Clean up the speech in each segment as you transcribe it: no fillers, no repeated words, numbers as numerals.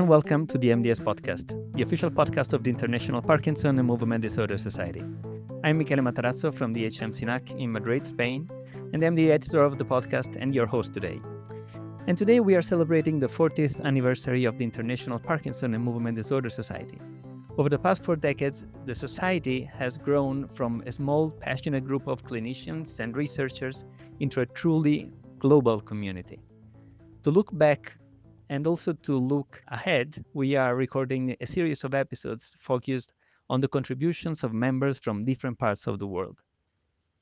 and welcome to the MDS Podcast, the official podcast of the International Parkinson and Movement Disorder Society. I'm Michele Matarazzo from the HMCNAC in Madrid, Spain, and I'm the editor of the podcast and your host today. And today we are celebrating the 40th anniversary of the International Parkinson and Movement Disorder Society. Over the past 4 decades, the society has grown from a small, passionate group of clinicians and researchers into a truly global community. To look back and also to look ahead, we are recording a series of episodes focused on the contributions of members from different parts of the world.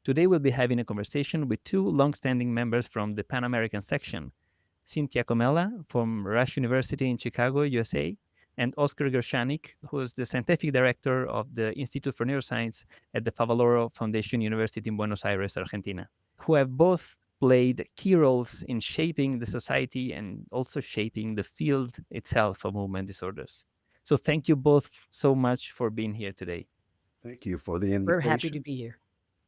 Today we'll be having a conversation with two long-standing members from the Pan-American section, Cynthia Comella from Rush University in Chicago, USA, and Oscar Gershanik, who is the scientific director of the Institute for Neuroscience at the Favaloro Foundation University in Buenos Aires, Argentina, who have both played key roles in shaping the society and also shaping the field itself of movement disorders. So thank you both so much for being here today. Thank you for the invitation. We're happy to be here.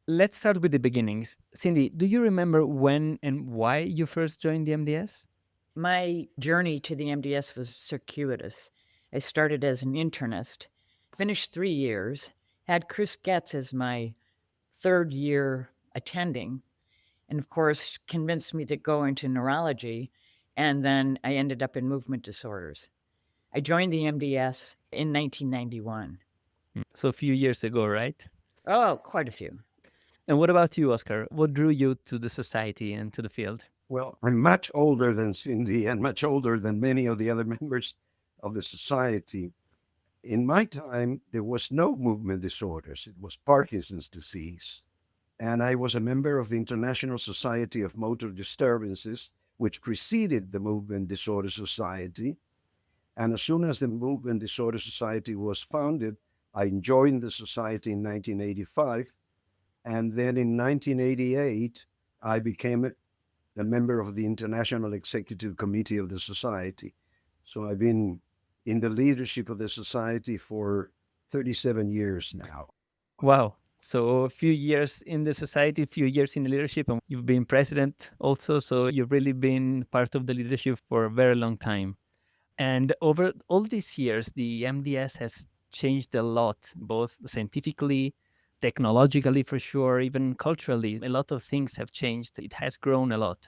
Let's start with the beginnings. Cindy, do you remember when and why you first joined the MDS? My journey to the MDS was circuitous. I started as an internist, finished 3 years, had Chris Getz as my third year attending, and of course convinced me to go into neurology, and then I ended up in movement disorders. I joined the MDS in 1991. So a few years ago, right? Oh, quite a few. And what about you, Oscar? What drew you to the society and to the field? Well, I'm much older than Cindy and much older than many of the other members of the society. In my time, there was no movement disorders. It was Parkinson's disease. And I was a member of the International Society of Motor Disturbances, which preceded the Movement Disorder Society. And as soon as the Movement Disorder Society was founded, I joined the society in 1985. And then in 1988, I became a member of the International Executive Committee of the society. So I've been in the leadership of the society for 37 years now. Wow. So a few years in the society, a few years in the leadership, and you've been president also. So you've really been part of the leadership for a very long time. And over all these years, the MDS has changed a lot, both scientifically, technologically for sure, even culturally. A lot of things have changed. It has grown a lot.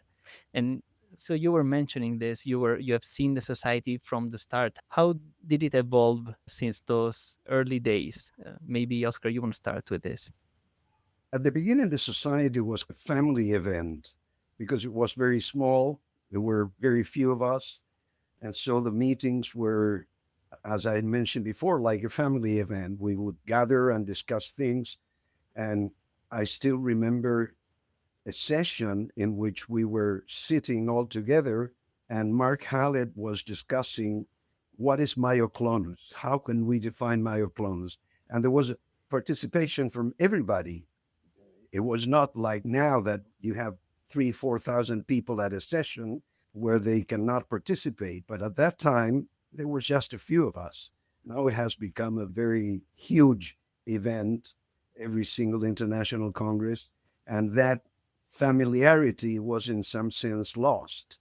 And so you were mentioning this, you have seen the society from the start. How did it evolve since those early days? Maybe, Oscar, you want to start with this. At the beginning, the society was a family event because it was very small. There were very few of us. And so the meetings were, as I mentioned before, like a family event. We would gather and discuss things. And I still remember a session in which we were sitting all together and Mark Hallett was discussing what is myoclonus? How can we define myoclonus? And there was participation from everybody. It was not like now that you have 3,000-4,000 people at a session where they cannot participate. But at that time, there were just a few of us. Now it has become a very huge event, every single international congress, and that familiarity was in some sense lost.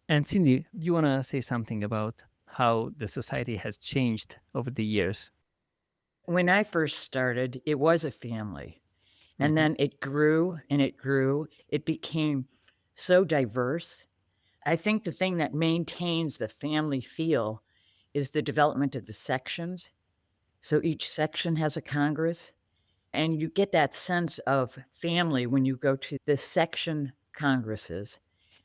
And Cindy, do you want to say something about how the society has changed over the years? When I first started, it was a family. And then it grew and it grew. It became so diverse. I think the thing that maintains the family feel is the development of the sections. So each section has a congress. And you get that sense of family when you go to the section congresses.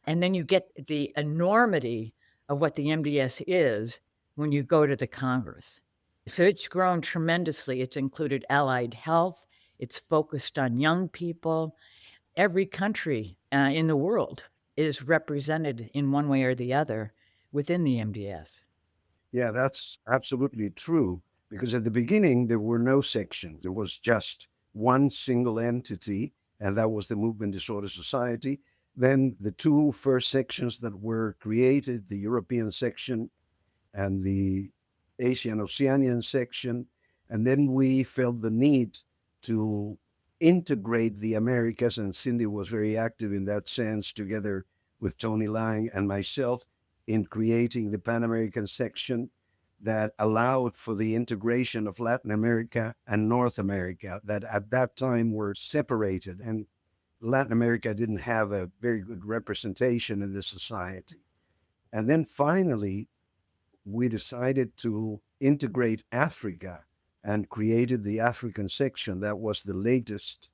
And then you get the enormity of what the MDS is when you go to the Congress. So it's grown tremendously. It's included allied health. It's focused on young people. Every country in the world is represented in one way or the other within the MDS. Yeah, that's absolutely true. Because at the beginning, there were no sections. There was just one single entity, and that was the Movement Disorder Society. Then the two first sections that were created, the European section and the Asian Oceanian section. And then we felt the need to integrate the Americas, and Cindy was very active in that sense, together with Tony Lang and myself. in creating the Pan American section that allowed for the integration of Latin America and North America, that at that time were separated. And Latin America didn't have a very good representation in the society. And then finally, we decided to integrate Africa and created the African section. That was the latest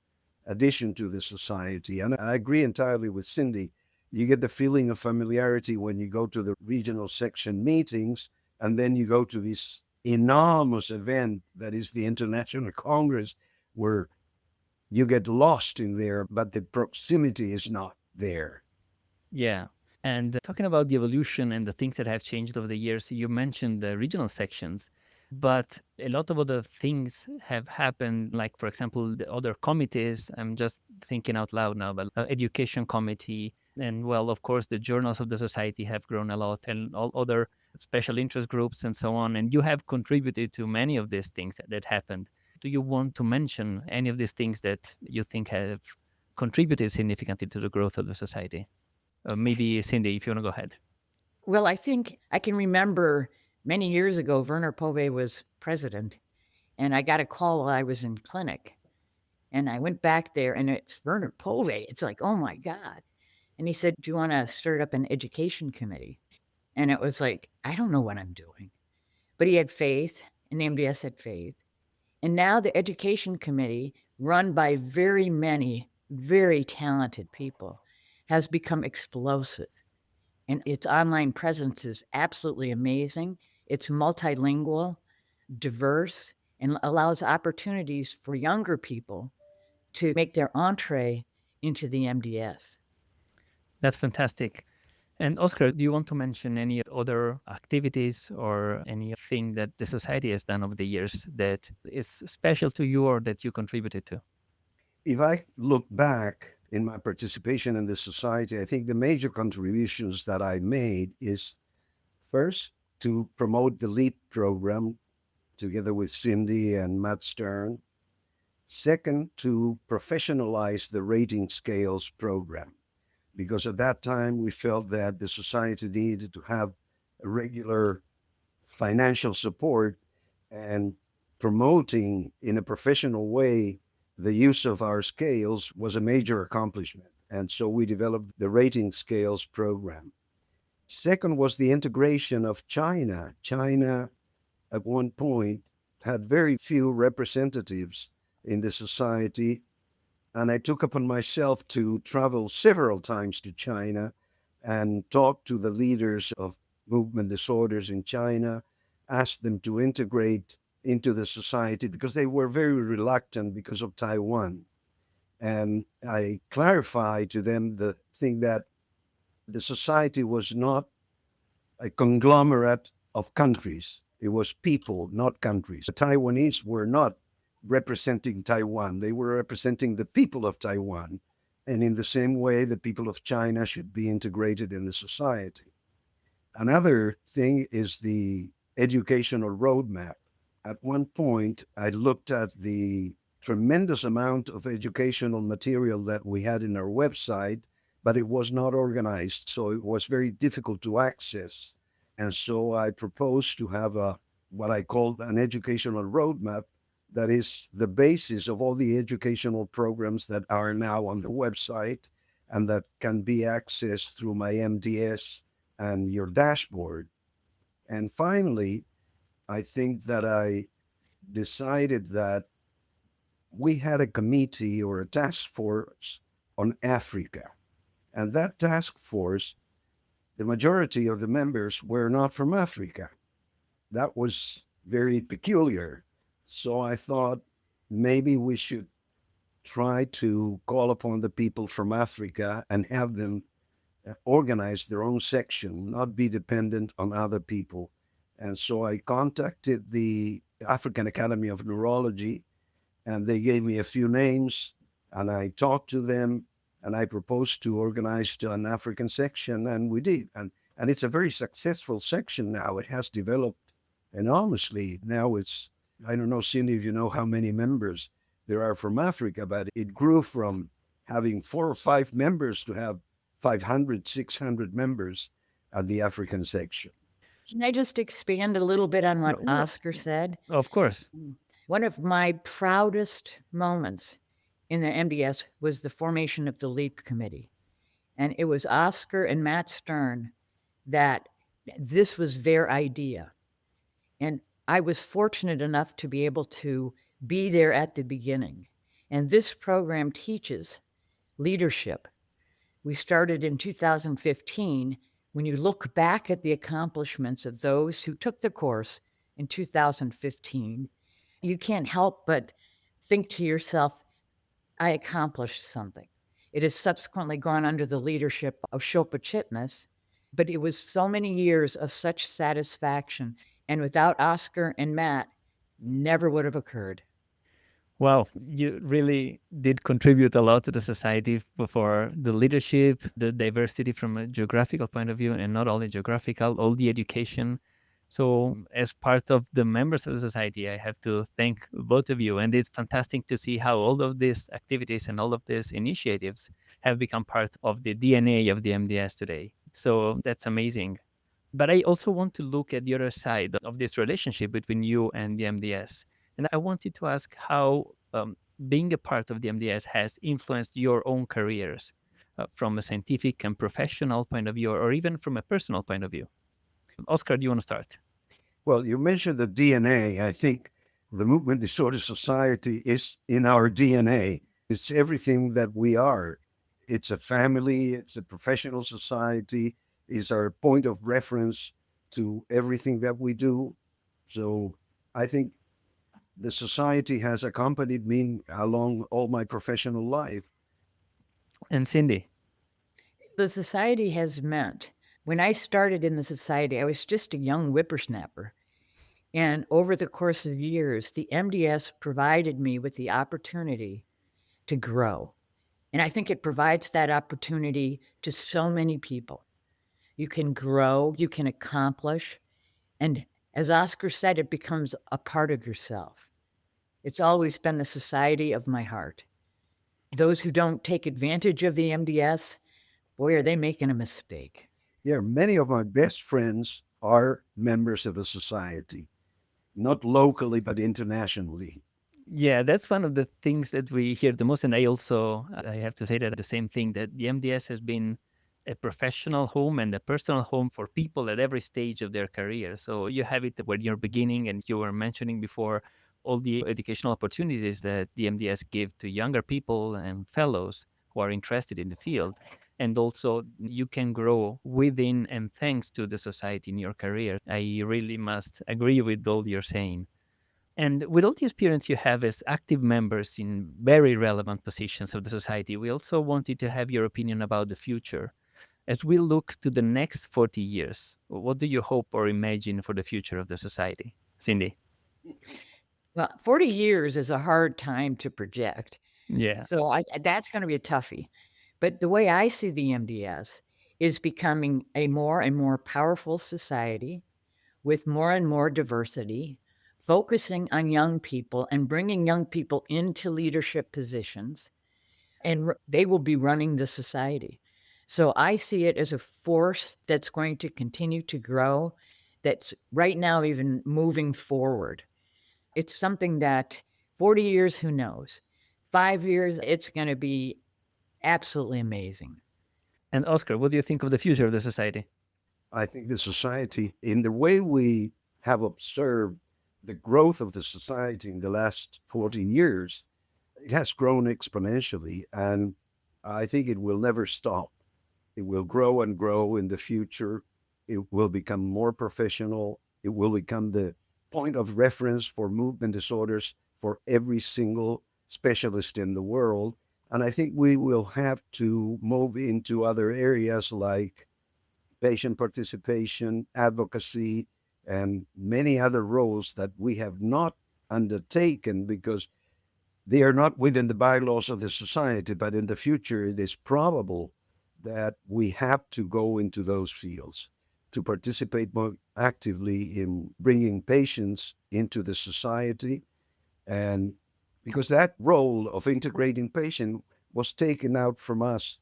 addition to the society. And I agree entirely with Cindy. You get the feeling of familiarity when you go to the regional section meetings, and then you go to this enormous event that is the International Congress, where you get lost in there, but the proximity is not there. Yeah. And talking about the evolution and the things that have changed over the years, you mentioned the regional sections, but a lot of other things have happened, like, for example, the other committees. I'm just thinking out loud now, but education committee, and well, of course, the journals of the society have grown a lot, and all other special interest groups and so on. And you have contributed to many of these things that happened. Do you want to mention any of these things that you think have contributed significantly to the growth of the society? Maybe Cindy, if you want to go ahead. Well, I think I can remember many years ago, Werner Pove was president, and I got a call while I was in clinic. And I went back there, and it's Werner Pove. It's like, oh my God. And he said, do you want to start up an education committee? And it was like, I don't know what I'm doing. But he had faith, and the MDS had faith. And now the education committee, run by very many, very talented people, has become explosive. And its online presence is absolutely amazing. It's multilingual, diverse, and allows opportunities for younger people to make their entree into the MDS. That's fantastic. And Oscar, do you want to mention any other activities or anything that the society has done over the years that is special to you or that you contributed to? If I look back in my participation in the society, I think the major contributions that I made is first to promote the LEAP program together with Cindy and Matt Stern. Second, to professionalize the rating scales program, because at that time we felt that the society needed to have a regular financial support, and promoting in a professional way the use of our scales was a major accomplishment. And so we developed the rating scales program. Second was the integration of China. China, at one point, had very few representatives in the society. And I took upon myself to travel several times to China and talk to the leaders of movement disorders in China, ask them to integrate into the society because they were very reluctant because of Taiwan. And I clarified to them the thing that the society was not a conglomerate of countries. It was people, not countries. The Taiwanese were not representing Taiwan. They were representing the people of Taiwan. And in the same way, the people of China should be integrated in the society. Another thing is the educational roadmap. At one point, I looked at the tremendous amount of educational material that we had in our website, but it was not organized, so it was very difficult to access. And so I proposed to have what I called an educational roadmap that is the basis of all the educational programs that are now on the website and that can be accessed through my MDS and your dashboard. And finally, I think that I decided that we had a committee or a task force on Africa. And that task force, the majority of the members were not from Africa. That was very peculiar. So I thought maybe we should try to call upon the people from Africa and have them organize their own section, not be dependent on other people. And so I contacted the African Academy of Neurology, and they gave me a few names, and I talked to them, and I proposed to organize an African section, and we did. And it's a very successful section now. It has developed enormously. Now it's, I don't know, Cindy, if you know how many members there are from Africa, but it grew from having 4 or 5 members to have 500, 600 members. at the African section. Can I just expand a little bit on what No, Oscar said? of course. One of my proudest moments in the MDS was the formation of the LEAP committee. And it was Oscar and Matt Stern that this was their idea. And I was fortunate enough to be able to be there at the beginning. And this program teaches leadership. We started in 2015. When you look back at the accomplishments of those who took the course in 2015, you can't help but think to yourself, I accomplished something. It has subsequently gone under the leadership of Shilpa Chitnis, but it was so many years of such satisfaction. And without Oscar and Matt, never would have occurred. Wow, you really did contribute a lot to the society for the leadership, the diversity from a geographical point of view, and not only geographical, all the education. So, as part of the members of the society, I have to thank both of you. And it's fantastic to see how all of these activities and all of these initiatives have become part of the DNA of the MDS today. So, that's amazing. But I also want to look at the other side of this relationship between you and the MDS. And I wanted to ask how being a part of the MDS has influenced your own careers from a scientific and professional point of view, or even from a personal point of view. Oscar, do you want to start? Well, you mentioned the DNA. I think the Movement Disorder Society is in our DNA. It's everything that we are. It's a family, it's a professional society, it's our point of reference to everything that we do. So I think the society has accompanied me along all my professional life. And Cindy? The society has meant, when I started in the society, I was just a young whippersnapper. And over the course of years, the MDS provided me with the opportunity to grow. And I think it provides that opportunity to so many people. You can grow, you can accomplish. And as Oscar said, it becomes a part of yourself. It's always been the society of my heart. Those who don't take advantage of the MDS, boy, are they making a mistake. Yeah, many of my best friends are members of the society, not locally, but internationally. Yeah, that's one of the things that we hear the most. And I have to say that the same thing, that the MDS has been a professional home and a personal home for people at every stage of their career. So you have it when you're beginning, and you were mentioning before all the educational opportunities that the MDS give to younger people and fellows who are interested in the field. And also you can grow within and thanks to the society in your career. I really must agree with all you're saying. And with all the experience you have as active members in very relevant positions of the society, we also wanted to have your opinion about the future. As we look to the next 40 years, what do you hope or imagine for the future of the society? Cindy? Well, 40 years is a hard time to project. Yeah. So that's going to be a toughie. But the way I see the MDS is becoming a more and more powerful society with more and more diversity, focusing on young people and bringing young people into leadership positions, and they will be running the society. So I see it as a force that's going to continue to grow, that's right now even moving forward. It's something that 40 years, who knows? 5 years, it's going to be absolutely amazing. And Oscar, what do you think of the future of the society? I think the society, in the way we have observed the growth of the society in the last 40 years, it has grown exponentially, and I think it will never stop. It will grow and grow in the future. It will become more professional. It will become the point of reference for movement disorders for every single specialist in the world. And I think we will have to move into other areas like patient participation, advocacy, and many other roles that we have not undertaken because they are not within the bylaws of the society. But in the future, it is probable that we have to go into those fields to participate more actively in bringing patients into the society. And because that role of integrating patient was taken out from us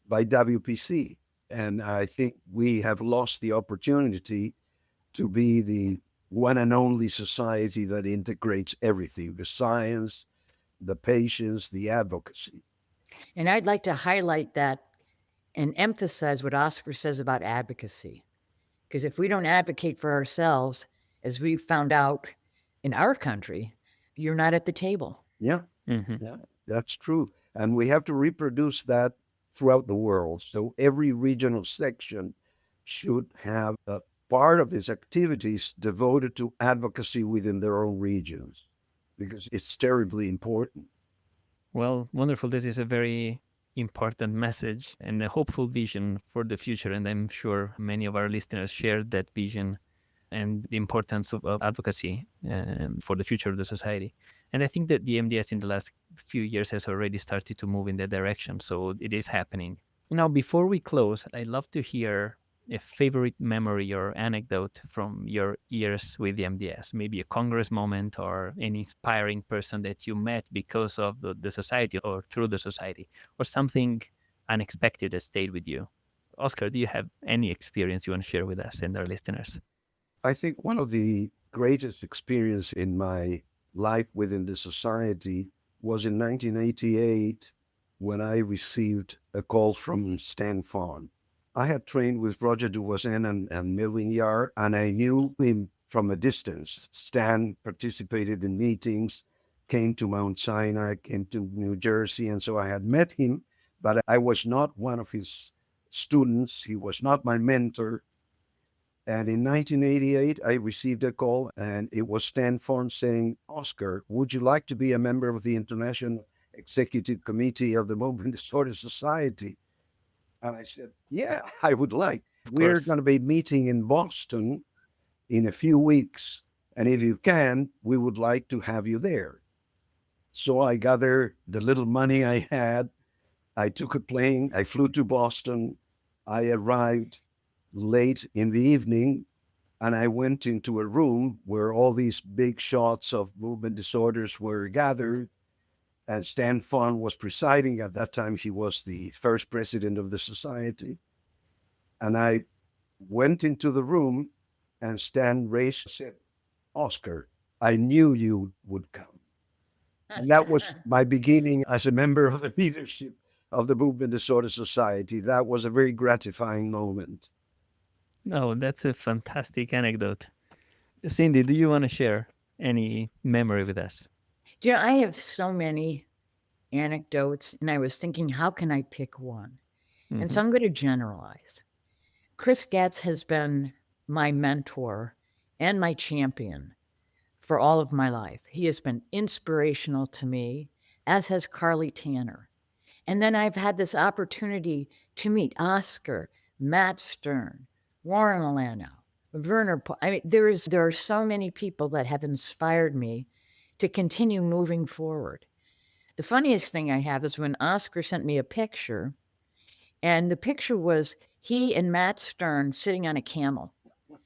by WPC. And I think we have lost the opportunity to be the one and only society that integrates everything, the science, the patients, the advocacy. And I'd like to highlight that and emphasize what Oscar says about advocacy. Because if we don't advocate for ourselves, as we found out in our country, you're not at the table. Yeah, Mhm. yeah, that's true. And we have to reproduce that throughout the world. So every regional section should have a part of its activities devoted to advocacy within their own regions because it's terribly important. Well, wonderful. This is a very important message and a hopeful vision for the future. And I'm sure many of our listeners share that vision and the importance of advocacy for the future of the society. And I think that the MDS in the last few years has already started to move in that direction. So it is happening. Now, before we close, I'd love to hear a favorite memory or anecdote from your years with the MDS, maybe a Congress moment or an inspiring person that you met because of the society or through the society, or something unexpected that stayed with you. Oscar, do you have any experience you want to share with us and our listeners? I think one of the greatest experience in my life within the society was in 1988 when I received a call from Stan Fawn. I had trained with Roger Duvoisin and Melvin Yar, and I knew him from a distance. Stan participated in meetings, came to Mount Sinai, came to New Jersey, and so I had met him, but I was not one of his students. He was not my mentor. And in 1988, I received a call, and it was Stan Fawn saying, Oscar, would you like to be a member of the International Executive Committee of the Movement Disorder Society? And I said, yeah, I would like. Of We're course. going to be meeting in Boston in a few weeks. And if you can, we would like to have you there. So I gathered the little money I had. I took a plane. I flew to Boston. I arrived late in the evening, and I went into a room where all these big shots of movement disorders were gathered. And Stan Fawn was presiding. At that time, he was the first president of the society. And I went into the room, and Stan raised and said, Oscar, I knew you would come. And that was my beginning as a member of the leadership of the Movement Disorder Society. That was a very gratifying moment. No, that's a fantastic anecdote. Cindy, do you want to share any memory with us? Do you know, I have so many anecdotes, and I was thinking, how can I pick one? And so I'm going to generalize. Chris Gatz has been my mentor and my champion for all of my life. He has been inspirational to me, as has Carly Tanner. And then I've had this opportunity to meet Oscar, Matt Stern, Warren Milano, Werner. I mean, there are so many people that have inspired me to continue moving forward. The funniest thing I have is when Oscar sent me a picture, and the picture was he and Matt Stern sitting on a camel.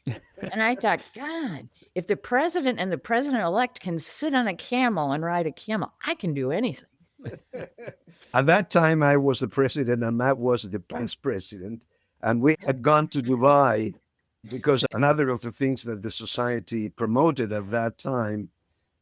And I thought, God, if the president and the president-elect can sit on a camel and ride a camel, I can do anything. At that time, I was the president, and Matt was the vice president. And we had gone to Dubai because another of the things that the society promoted at that time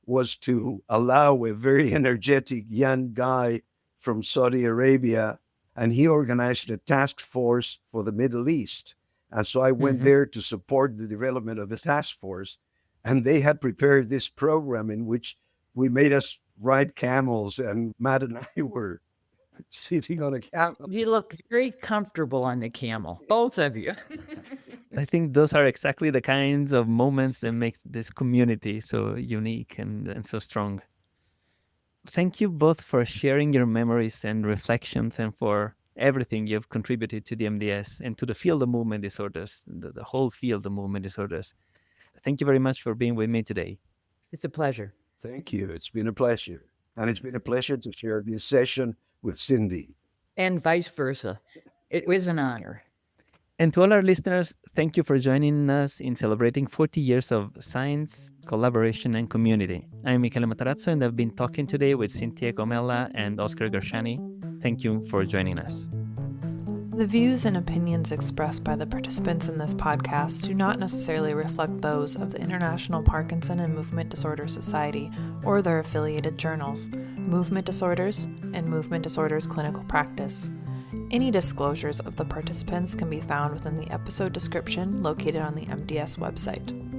was to allow a very energetic young guy from Saudi Arabia, and he organized a task force for the Middle East. And so I went there to support the development of the task force. And they had prepared this program in which we made us ride camels, and Matt and I were sitting on a camel. You look very comfortable on the camel, both of you. I think those are exactly the kinds of moments that makes this community so unique and so strong. Thank you both for sharing your memories and reflections and for everything you've contributed to the MDS and to the field of movement disorders, the whole field of movement disorders. Thank you very much for being with me today. It's a pleasure. Thank you. It's been a pleasure. And it's been a pleasure to share this session with Cindy. And vice versa. It was an honor. And to all our listeners, thank you for joining us in celebrating 40 years of science, collaboration, and community. I'm Michele Matarazzo, and I've been talking today with Cynthia Comella and Oscar Gershanik. Thank you for joining us. The views and opinions expressed by the participants in this podcast do not necessarily reflect those of the International Parkinson and Movement Disorder Society or their affiliated journals, Movement Disorders and Movement Disorders Clinical Practice. Any disclosures of the participants can be found within the episode description located on the MDS website.